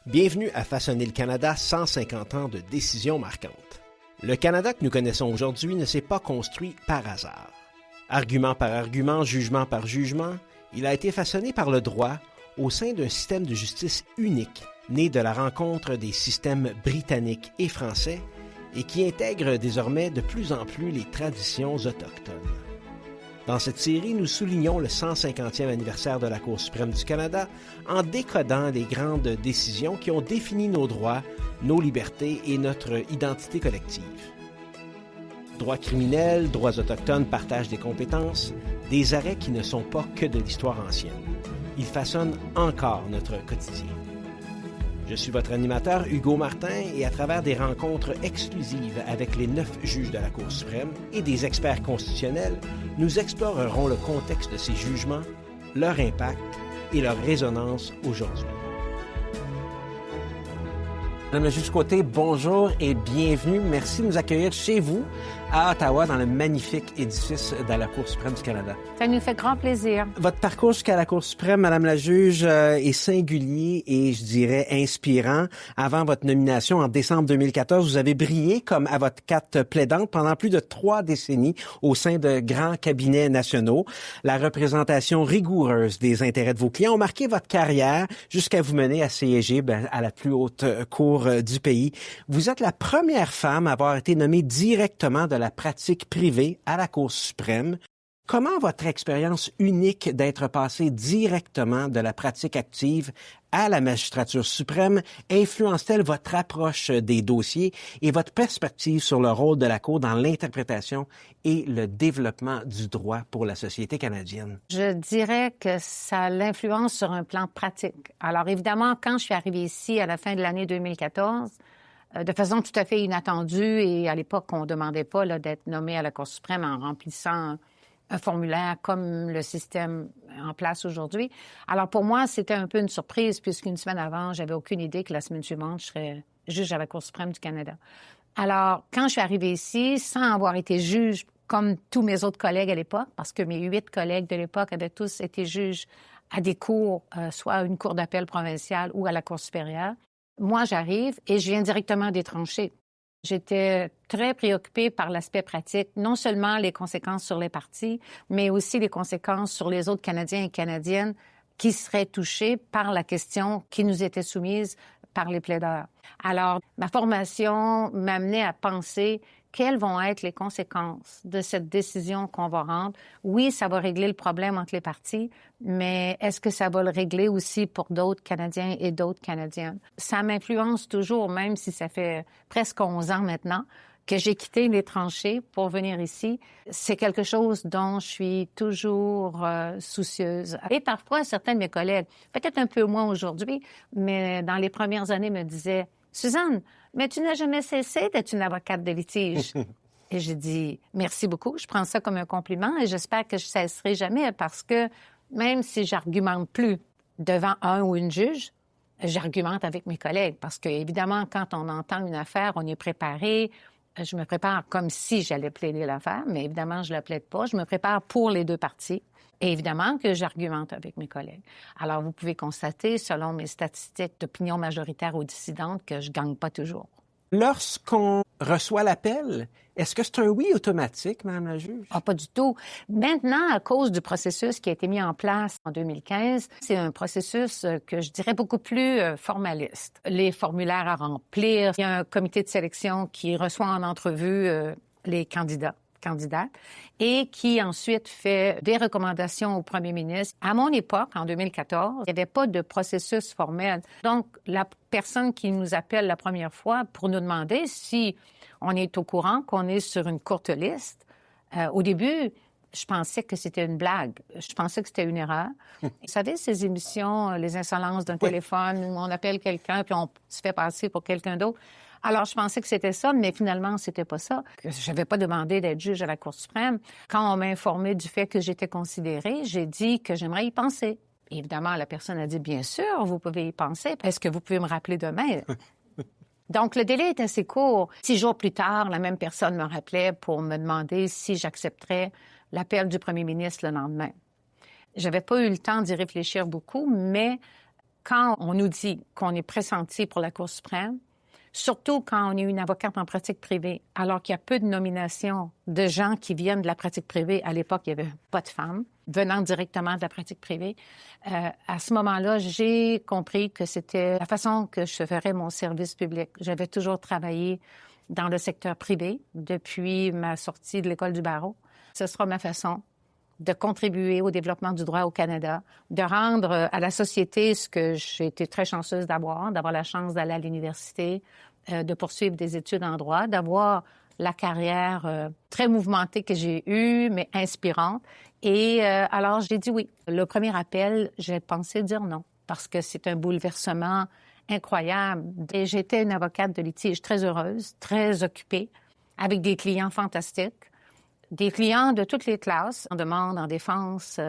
Bienvenue à Façonner le Canada 150 ans de décisions marquantes. Le Canada que nous connaissons aujourd'hui ne s'est pas construit par hasard. Argument par argument, jugement par jugement, il a été façonné par le droit au sein d'un système de justice unique, né de la rencontre des systèmes britanniques et français et qui intègre désormais de plus en plus les traditions autochtones. Dans cette série, nous soulignons le 150e anniversaire de la Cour suprême du Canada en décodant les grandes décisions qui ont défini nos droits, nos libertés et notre identité collective. Droits criminels, droits autochtones, partage des compétences, des arrêts qui ne sont pas que de l'histoire ancienne. Ils façonnent encore notre quotidien. Je suis votre animateur Hugo Martin et à travers des rencontres exclusives avec les 9 juges de la Cour suprême et des experts constitutionnels, nous explorerons le contexte de ces jugements, leur impact et leur résonance aujourd'hui. Madame la juge Côté, bonjour et bienvenue. Merci de nous accueillir chez vous à Ottawa dans le magnifique édifice de la Cour suprême du Canada. Ça nous fait grand plaisir. Votre parcours jusqu'à la Cour suprême, Madame la juge, est singulier et, je dirais, inspirant. Avant votre nomination en décembre 2014, vous avez brillé comme avocate plaidante pendant plus de 3 décennies au sein de grands cabinets nationaux. La représentation rigoureuse des intérêts de vos clients ont marqué votre carrière jusqu'à vous mener à siéger à la plus haute cour du pays. Vous êtes la première femme à avoir été nommée directement de la pratique privée à la Cour suprême. Comment votre expérience unique d'être passée directement de la pratique active à la magistrature suprême influence-t-elle votre approche des dossiers et votre perspective sur le rôle de la Cour dans l'interprétation et le développement du droit pour la société canadienne? Je dirais que ça l'influence sur un plan pratique. Alors évidemment, quand je suis arrivée ici à la fin de l'année 2014, de façon tout à fait inattendue, et à l'époque, on ne demandait pas là, d'être nommé à la Cour suprême en remplissant un formulaire comme le système en place aujourd'hui. Alors pour moi, c'était un peu une surprise puisqu'une semaine avant, j'avais aucune idée que la semaine suivante, je serais juge à la Cour suprême du Canada. Alors, quand je suis arrivée ici, sans avoir été juge comme tous mes autres collègues à l'époque, parce que mes 8 collègues de l'époque avaient tous été juges à des cours, soit à une cour d'appel provinciale ou à la Cour supérieure, moi, j'arrive et je viens directement des tranchées. J'étais très préoccupée par l'aspect pratique, non seulement les conséquences sur les partis, mais aussi les conséquences sur les autres Canadiens et Canadiennes qui seraient touchés par la question qui nous était soumise par les plaideurs. Alors, ma formation m'amenait à penser quelles vont être les conséquences de cette décision qu'on va rendre. Oui, ça va régler le problème entre les partis, mais est-ce que ça va le régler aussi pour d'autres Canadiens et d'autres Canadiennes? Ça m'influence toujours, même si ça fait presque 11 ans maintenant que j'ai quitté les tranchées pour venir ici. C'est quelque chose dont je suis toujours soucieuse. Et parfois, certains de mes collègues, peut-être un peu moins aujourd'hui, mais dans les premières années, me disaient « Suzanne, mais tu n'as jamais cessé d'être une avocate de litige. » Et j'ai dit « Merci beaucoup, je prends ça comme un compliment et j'espère que je cesserai jamais parce que même si j'argumente plus devant un ou une juge, j'argumente avec mes collègues parce que, évidemment, quand on entend une affaire, on est préparé. Je me prépare comme si j'allais plaider l'affaire, mais évidemment, je ne la plaide pas. Je me prépare pour les 2 parties. Et évidemment que j'argumente avec mes collègues. Alors, vous pouvez constater, selon mes statistiques d'opinion majoritaire ou dissidente, que je ne gagne pas toujours. Lorsqu'on reçoit l'appel, est-ce que c'est un oui automatique, Mme la juge? Ah, pas du tout. Maintenant, à cause du processus qui a été mis en place en 2015, c'est un processus que je dirais beaucoup plus formaliste. Les formulaires à remplir, il y a un comité de sélection qui reçoit en entrevue les candidates, et qui ensuite fait des recommandations au premier ministre. À mon époque, en 2014, il n'y avait pas de processus formel. Donc, la personne qui nous appelle la première fois pour nous demander si on est au courant qu'on est sur une courte liste, au début, je pensais que c'était une blague. Je pensais que c'était une erreur. Vous savez, ces émissions, les insolences d'un téléphone, où on appelle quelqu'un puis on se fait passer pour quelqu'un d'autre. Alors, je pensais que c'était ça, mais finalement, c'était pas ça. Je n'avais pas demandé d'être juge à la Cour suprême. Quand on m'a informé du fait que j'étais considérée, j'ai dit que j'aimerais y penser. Évidemment, la personne a dit, bien sûr, vous pouvez y penser. Est-ce que vous pouvez me rappeler demain? Donc, le délai est assez court. 6 jours plus tard, la même personne me rappelait pour me demander si j'accepterais l'appel du premier ministre le lendemain. J'avais pas eu le temps d'y réfléchir beaucoup, mais quand on nous dit qu'on est pressenti pour la Cour suprême, surtout quand on est une avocate en pratique privée, alors qu'il y a peu de nominations de gens qui viennent de la pratique privée. À l'époque, il n'y avait pas de femmes venant directement de la pratique privée. À ce moment-là, j'ai compris que c'était la façon que je ferais mon service public. J'avais toujours travaillé dans le secteur privé depuis ma sortie de l'école du barreau. Ce sera ma façon de contribuer au développement du droit au Canada, de rendre à la société ce que j'ai été très chanceuse d'avoir la chance d'aller à l'université, de poursuivre des études en droit, d'avoir la carrière très mouvementée que j'ai eue, mais inspirante. Et alors, j'ai dit oui. Le premier appel, j'ai pensé dire non, parce que c'est un bouleversement incroyable. Et j'étais une avocate de litige très heureuse, très occupée, avec des clients fantastiques. Des clients de toutes les classes, en demande, en défense.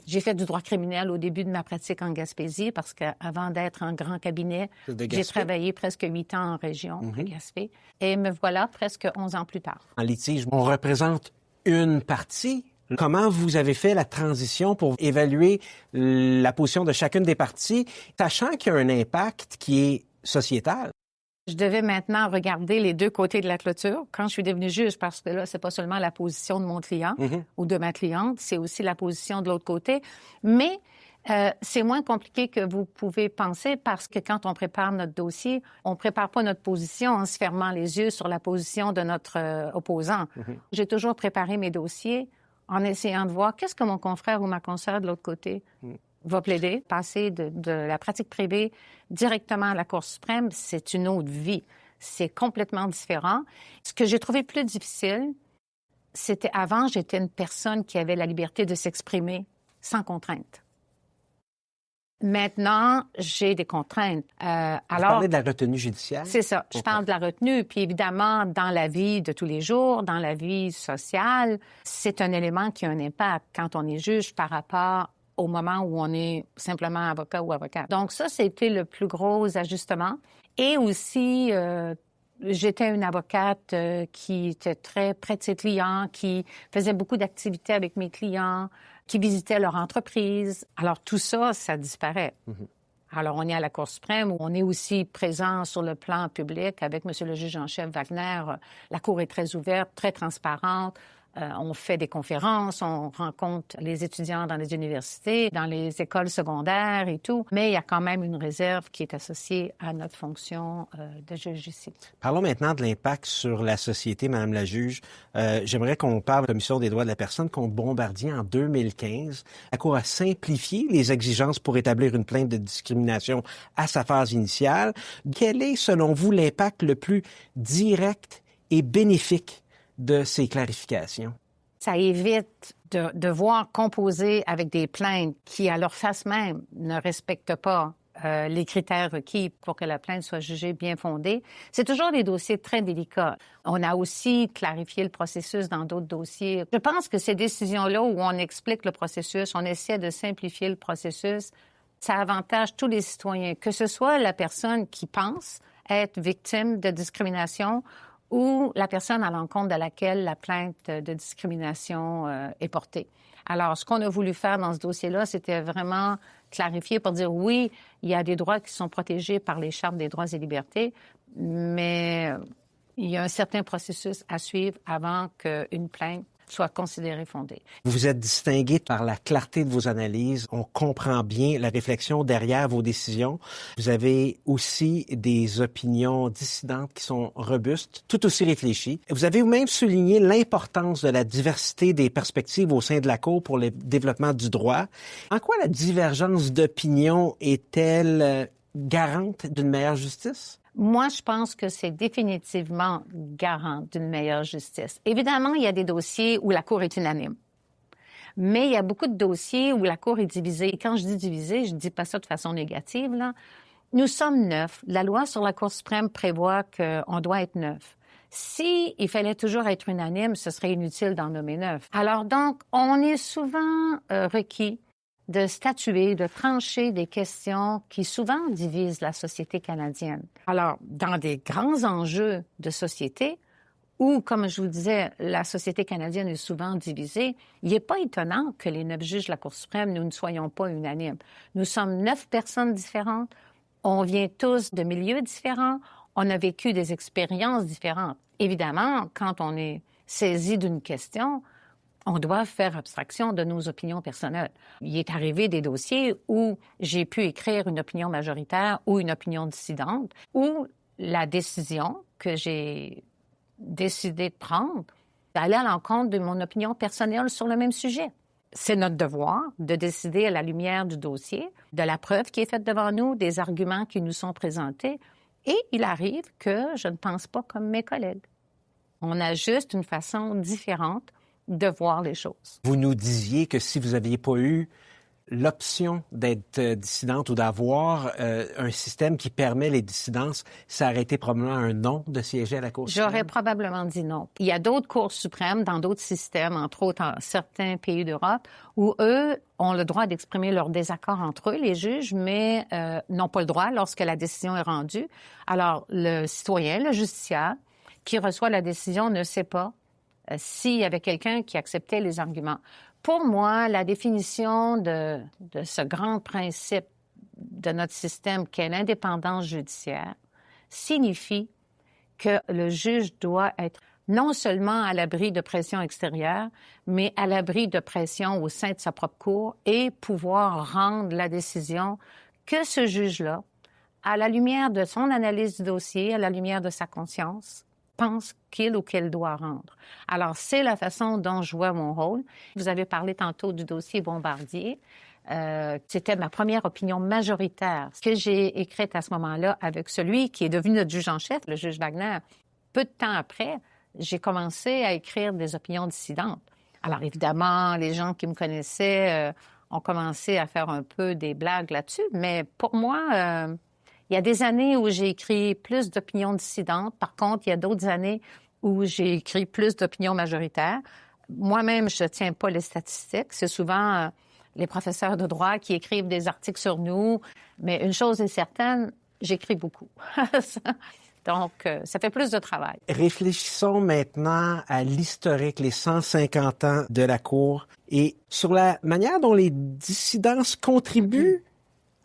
J'ai fait du droit criminel au début de ma pratique en Gaspésie parce qu'avant d'être en grand cabinet, j'ai travaillé presque 8 ans en région, à Gaspé. Et me voilà presque 11 ans plus tard. En litige, on représente une partie. Comment vous avez fait la transition pour évaluer la position de chacune des parties, sachant qu'il y a un impact qui est sociétal? Je devais maintenant regarder les deux côtés de la clôture quand je suis devenue juge, parce que là, c'est pas seulement la position de mon client ou de ma cliente, c'est aussi la position de l'autre côté. Mais c'est moins compliqué que vous pouvez penser, parce que quand on prépare notre dossier, on prépare pas notre position en se fermant les yeux sur la position de notre opposant. J'ai toujours préparé mes dossiers en essayant de voir qu'est-ce que mon confrère ou ma consoeur de l'autre côté va plaider. Passer de la pratique privée directement à la Cour suprême, c'est une autre vie. C'est complètement différent. Ce que j'ai trouvé plus difficile, c'était avant, j'étais une personne qui avait la liberté de s'exprimer sans contrainte. Maintenant, j'ai des contraintes. Vous parlez de la retenue judiciaire? C'est ça. Je parle de la retenue. Puis évidemment, dans la vie de tous les jours, dans la vie sociale, c'est un élément qui a un impact quand on est juge par rapport au moment où on est simplement avocat ou avocate. Donc ça, c'était le plus gros ajustement. Et aussi, j'étais une avocate qui était très près de ses clients, qui faisait beaucoup d'activités avec mes clients, qui visitait leur entreprise. Alors tout ça, ça disparaît. Alors on est à la Cour suprême, où on est aussi présent sur le plan public avec M. le juge en chef Wagner. La Cour est très ouverte, très transparente. On fait des conférences, on rencontre les étudiants dans les universités, dans les écoles secondaires et tout. Mais il y a quand même une réserve qui est associée à notre fonction de juge ici. Parlons maintenant de l'impact sur la société, Madame la juge. J'aimerais qu'on parle de la Commission des droits de la personne contre Bombardier en 2015. La Cour a simplifié les exigences pour établir une plainte de discrimination à sa phase initiale. Quel est, selon vous, l'impact le plus direct et bénéfique de ces clarifications? Ça évite de devoir composer avec des plaintes qui, à leur face même, ne respectent pas les critères requis pour que la plainte soit jugée bien fondée. C'est toujours des dossiers très délicats. On a aussi clarifié le processus dans d'autres dossiers. Je pense que ces décisions-là où on explique le processus, on essaie de simplifier le processus, ça avantage tous les citoyens, que ce soit la personne qui pense être victime de discrimination ou la personne à l'encontre de laquelle la plainte de discrimination est portée. Alors, ce qu'on a voulu faire dans ce dossier-là, c'était vraiment clarifier pour dire oui, il y a des droits qui sont protégés par les chartes des droits et libertés, mais il y a un certain processus à suivre avant qu'une plainte soit considérée fondée. Vous êtes distingué par la clarté de vos analyses. On comprend bien la réflexion derrière vos décisions. Vous avez aussi des opinions dissidentes qui sont robustes, tout aussi réfléchies. Vous avez même souligné l'importance de la diversité des perspectives au sein de la Cour pour le développement du droit. En quoi la divergence d'opinion est-elle garante d'une meilleure justice? Moi, je pense que c'est définitivement garant d'une meilleure justice. Évidemment, il y a des dossiers où la Cour est unanime. Mais il y a beaucoup de dossiers où la Cour est divisée. Et quand je dis divisée, je ne dis pas ça de façon négative, là. Nous sommes 9. La loi sur la Cour suprême prévoit qu'on doit être 9. Si il fallait toujours être unanime, ce serait inutile d'en nommer 9. Alors donc, on est souvent requis de statuer, de trancher des questions qui souvent divisent la société canadienne. Alors, dans des grands enjeux de société où, comme je vous le disais, la société canadienne est souvent divisée, il n'est pas étonnant que les 9 juges de la Cour suprême, nous ne soyons pas unanimes. Nous sommes 9 personnes différentes, on vient tous de milieux différents, on a vécu des expériences différentes. Évidemment, quand on est saisi d'une question, on doit faire abstraction de nos opinions personnelles. Il est arrivé des dossiers où j'ai pu écrire une opinion majoritaire ou une opinion dissidente, où la décision que j'ai décidé de prendre allait à l'encontre de mon opinion personnelle sur le même sujet. C'est notre devoir de décider à la lumière du dossier, de la preuve qui est faite devant nous, des arguments qui nous sont présentés. Et il arrive que je ne pense pas comme mes collègues. On a juste une façon différente de voir les choses. Vous nous disiez que si vous n'aviez pas eu l'option d'être dissidente ou d'avoir un système qui permet les dissidences, ça aurait été probablement un non de siéger à la Cour suprême? J'aurais probablement dit non. Il y a d'autres cours suprêmes dans d'autres systèmes, entre autres en certains pays d'Europe, où eux ont le droit d'exprimer leur désaccord entre eux, les juges, mais n'ont pas le droit lorsque la décision est rendue. Alors, le citoyen, le justiciable, qui reçoit la décision ne sait pas s'il y avait quelqu'un qui acceptait les arguments. Pour moi, la définition de ce grand principe de notre système qu'est l'indépendance judiciaire signifie que le juge doit être non seulement à l'abri de pression extérieure, mais à l'abri de pression au sein de sa propre cour et pouvoir rendre la décision que ce juge-là, à la lumière de son analyse du dossier, à la lumière de sa conscience, pense qu'il ou qu'elle doit rendre. Alors, c'est la façon dont je vois mon rôle. Vous avez parlé tantôt du dossier Bombardier. C'était ma première opinion majoritaire que j'ai écrite à ce moment-là avec celui qui est devenu notre juge en chef, le juge Wagner. Peu de temps après, j'ai commencé à écrire des opinions dissidentes. Alors, évidemment, les gens qui me connaissaient ont commencé à faire un peu des blagues là-dessus, mais pour moi... il y a des années où j'ai écrit plus d'opinions dissidentes. Par contre, il y a d'autres années où j'ai écrit plus d'opinions majoritaires. Moi-même, je ne tiens pas les statistiques. C'est souvent les professeurs de droit qui écrivent des articles sur nous. Mais une chose est certaine, j'écris beaucoup. Donc, ça fait plus de travail. Réfléchissons maintenant à l'historique, les 150 ans de la Cour et sur la manière dont les dissidences contribuent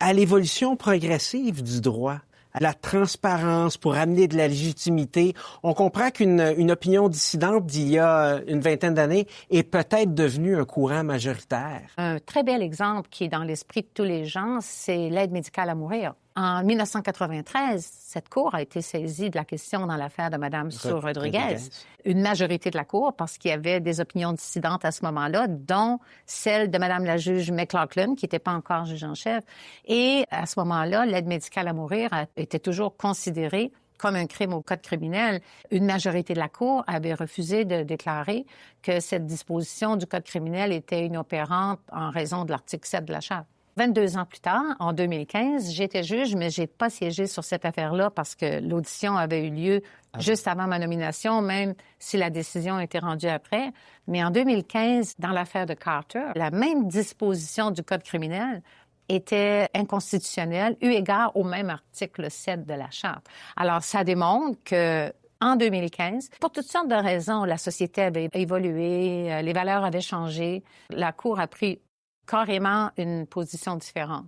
à l'évolution progressive du droit, à la transparence pour amener de la légitimité. On comprend qu'une opinion dissidente d'il y a une vingtaine d'années est peut-être devenue un courant majoritaire. Un très bel exemple qui est dans l'esprit de tous les gens, c'est l'aide médicale à mourir. En 1993, cette Cour a été saisie de la question dans l'affaire de Mme Rodriguez. Une majorité de la Cour, parce qu'il y avait des opinions dissidentes à ce moment-là, dont celle de Mme la juge McLaughlin, qui n'était pas encore juge en chef. Et à ce moment-là, l'aide médicale à mourir était toujours considérée comme un crime au code criminel. Une majorité de la Cour avait refusé de déclarer que cette disposition du code criminel était inopérante en raison de l'article 7 de la Charte. 22 ans plus tard, en 2015, j'étais juge, mais j'ai pas siégé sur cette affaire-là parce que l'audition avait eu lieu juste avant ma nomination, même si la décision a été rendue après. Mais en 2015, dans l'affaire de Carter, la même disposition du Code criminel était inconstitutionnelle, eu égard au même article 7 de la Charte. Alors, ça démontre que en 2015, pour toutes sortes de raisons, la société avait évolué, les valeurs avaient changé, la Cour a pris carrément une position différente.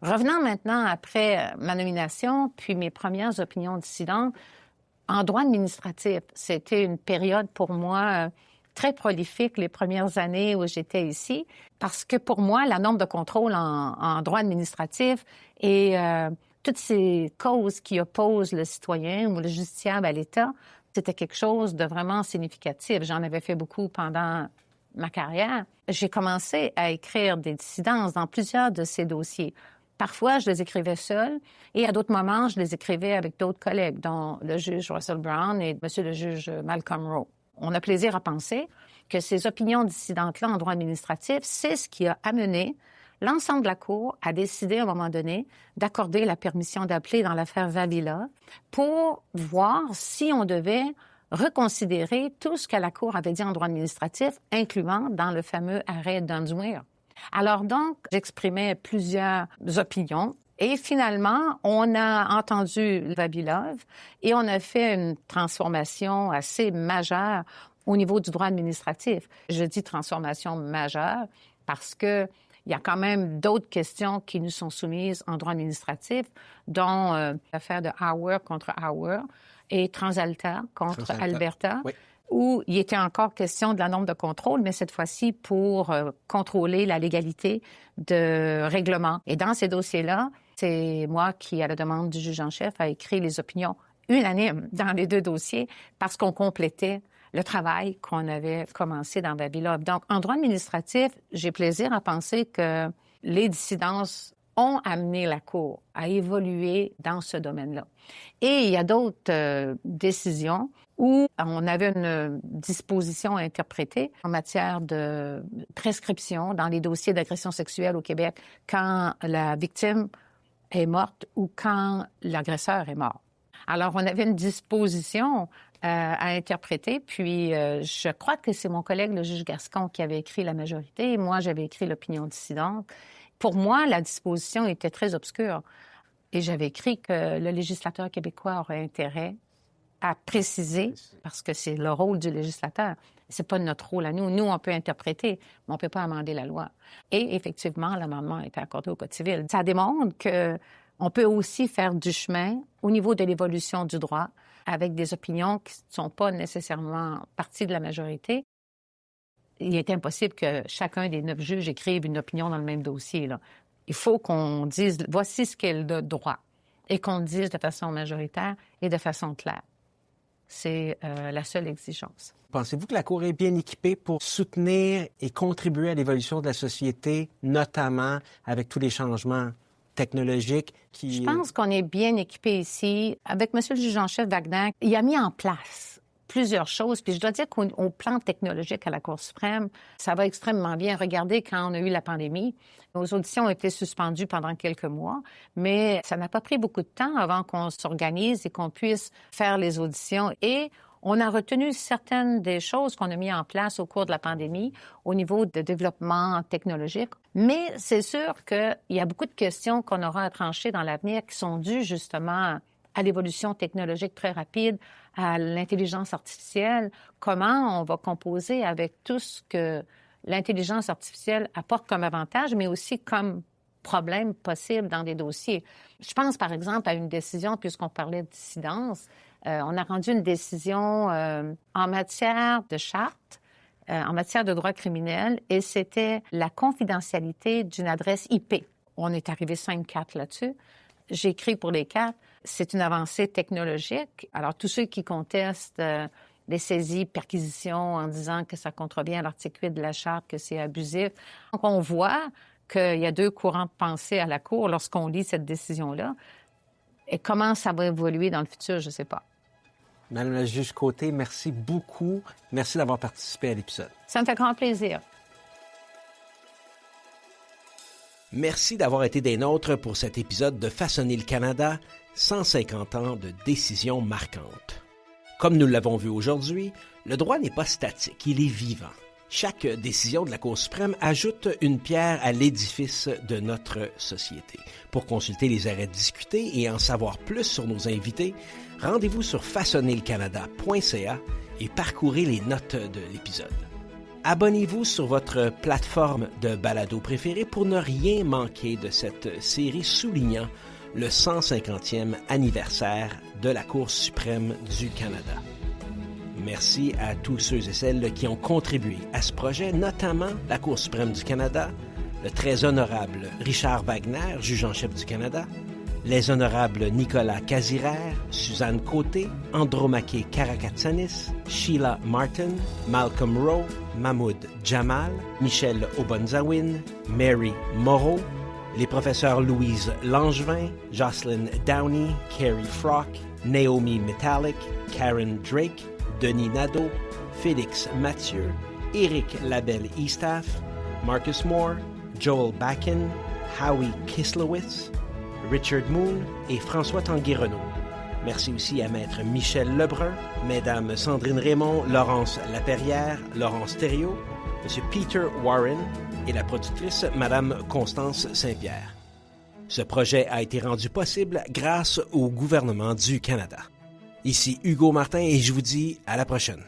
Revenant maintenant après ma nomination, puis mes premières opinions dissidentes, en droit administratif, c'était une période pour moi très prolifique les premières années où j'étais ici, parce que pour moi, la norme de contrôle en droit administratif et toutes ces causes qui opposent le citoyen ou le justiciable à l'État, c'était quelque chose de vraiment significatif. J'en avais fait beaucoup pendant ma carrière. J'ai commencé à écrire des dissidences dans plusieurs de ces dossiers. Parfois, je les écrivais seule et à d'autres moments, je les écrivais avec d'autres collègues, dont le juge Russell Brown et monsieur le juge Malcolm Rowe. On a plaisir à penser que ces opinions dissidentes-là en droit administratif, c'est ce qui a amené l'ensemble de la Cour à décider à un moment donné d'accorder la permission d'appeler dans l'affaire Vavila pour voir si on devait reconsidérer tout ce que la Cour avait dit en droit administratif, incluant dans le fameux arrêt d'Unswir. Alors donc, j'exprimais plusieurs opinions Et finalement, on a entendu Vavilov et on a fait une transformation assez majeure au niveau du droit administratif. Je dis transformation majeure parce que il y a quand même d'autres questions qui nous sont soumises en droit administratif, dont l'affaire de Hauer contre Hauer et Transalta contre Alberta, oui, où il était encore question de la norme de contrôle, mais cette fois-ci pour contrôler la légalité de règlement. Et dans ces dossiers-là, c'est moi qui, à la demande du juge en chef, a écrit les opinions unanimes dans les deux dossiers parce qu'on complétait le travail qu'on avait commencé dans Vavilov. Donc, en droit administratif, j'ai plaisir à penser que les dissidences ont amené la Cour à évoluer dans ce domaine-là. Et il y a d'autres décisions où on avait une disposition interprétée en matière de prescription dans les dossiers d'agression sexuelle au Québec quand la victime est morte ou quand l'agresseur est mort. Alors, on avait une disposition à interpréter, puis je crois que c'est mon collègue, le juge Gascon, qui avait écrit la majorité, et moi, j'avais écrit l'opinion dissidente. Pour moi, la disposition était très obscure, et j'avais écrit que le législateur québécois aurait intérêt à préciser, parce que c'est le rôle du législateur. C'est pas notre rôle à nous. Nous, on peut interpréter, mais on peut pas amender la loi. Et effectivement, l'amendement a été accordé au Code civil. Ça démontre que on peut aussi faire du chemin au niveau de l'évolution du droit avec des opinions qui ne sont pas nécessairement partie de la majorité. Il est impossible que chacun des 9 juges écrive une opinion dans le même dossier, là. Il faut qu'on dise « voici ce qu'est le droit » et qu'on le dise de façon majoritaire et de façon claire. C'est la seule exigence. Pensez-vous que la Cour est bien équipée pour soutenir et contribuer à l'évolution de la société, notamment avec tous les changements technologiques qui... Je pense qu'on est bien équipé ici. Avec M. le juge en chef Wagner, il a mis en place plusieurs choses. Puis je dois dire qu'au plan technologique à la Cour suprême, ça va extrêmement bien. Regardez, quand on a eu la pandémie, nos auditions ont été suspendues pendant quelques mois, mais ça n'a pas pris beaucoup de temps avant qu'on s'organise et qu'on puisse faire les auditions. Et on a retenu certaines des choses qu'on a mises en place au cours de la pandémie au niveau de développement technologique. Mais c'est sûr qu'il y a beaucoup de questions qu'on aura à trancher dans l'avenir qui sont dues justement à l'évolution technologique très rapide, à l'intelligence artificielle. Comment on va composer avec tout ce que l'intelligence artificielle apporte comme avantage, mais aussi comme problème possible dans des dossiers. Je pense, par exemple, à une décision, puisqu'on parlait de dissidence, on a rendu une décision en matière de charte, en matière de droit criminel, et c'était la confidentialité d'une adresse IP. On est arrivé 5-4 là-dessus. J'ai écrit pour les 4. C'est une avancée technologique. Alors, tous ceux qui contestent les saisies, perquisitions en disant que ça contrevient à l'article 8 de la Charte, que c'est abusif. Donc, on voit qu'il y a 2 courants de pensée à la Cour lorsqu'on lit cette décision-là. Et comment ça va évoluer dans le futur, je ne sais pas. Madame la juge Côté, merci beaucoup. Merci d'avoir participé à l'épisode. Ça me fait grand plaisir. Merci d'avoir été des nôtres pour cet épisode de Façonner le Canada, 150 ans de décisions marquantes. Comme nous l'avons vu aujourd'hui, le droit n'est pas statique, il est vivant. Chaque décision de la Cour suprême ajoute une pierre à l'édifice de notre société. Pour consulter les arrêts discutés et en savoir plus sur nos invités, rendez-vous sur façonnerlecanada.ca et parcourez les notes de l'épisode. Abonnez-vous sur votre plateforme de balado préférée pour ne rien manquer de cette série soulignant le 150e anniversaire de la Cour suprême du Canada. Merci à tous ceux et celles qui ont contribué à ce projet, notamment la Cour suprême du Canada, le très honorable Richard Wagner, juge en chef du Canada, les honorables Nicolas Casirère, Suzanne Côté, Andromaque Karakatsanis, Sheila Martin, Malcolm Rowe, Mahmoud Jamal, Michel Obonzawin, Mary Moreau, les professeurs Louise Langevin, Jocelyn Downey, Carrie Frock, Naomi Metallic, Karen Drake, Denis Nadeau, Félix Mathieu, Éric Labelle-Eastaff, Marcus Moore, Joel Bakken, Howie Kislowitz, Richard Moon et François Tanguay-Renaud. Merci aussi à Maître Michel Lebrun, Mesdames Sandrine Raymond, Laurence Laperrière, Laurence Thériault, M. Peter Warren et la productrice Madame Constance Saint-Pierre. Ce projet a été rendu possible grâce au gouvernement du Canada. Ici Hugo Martin et je vous dis à la prochaine.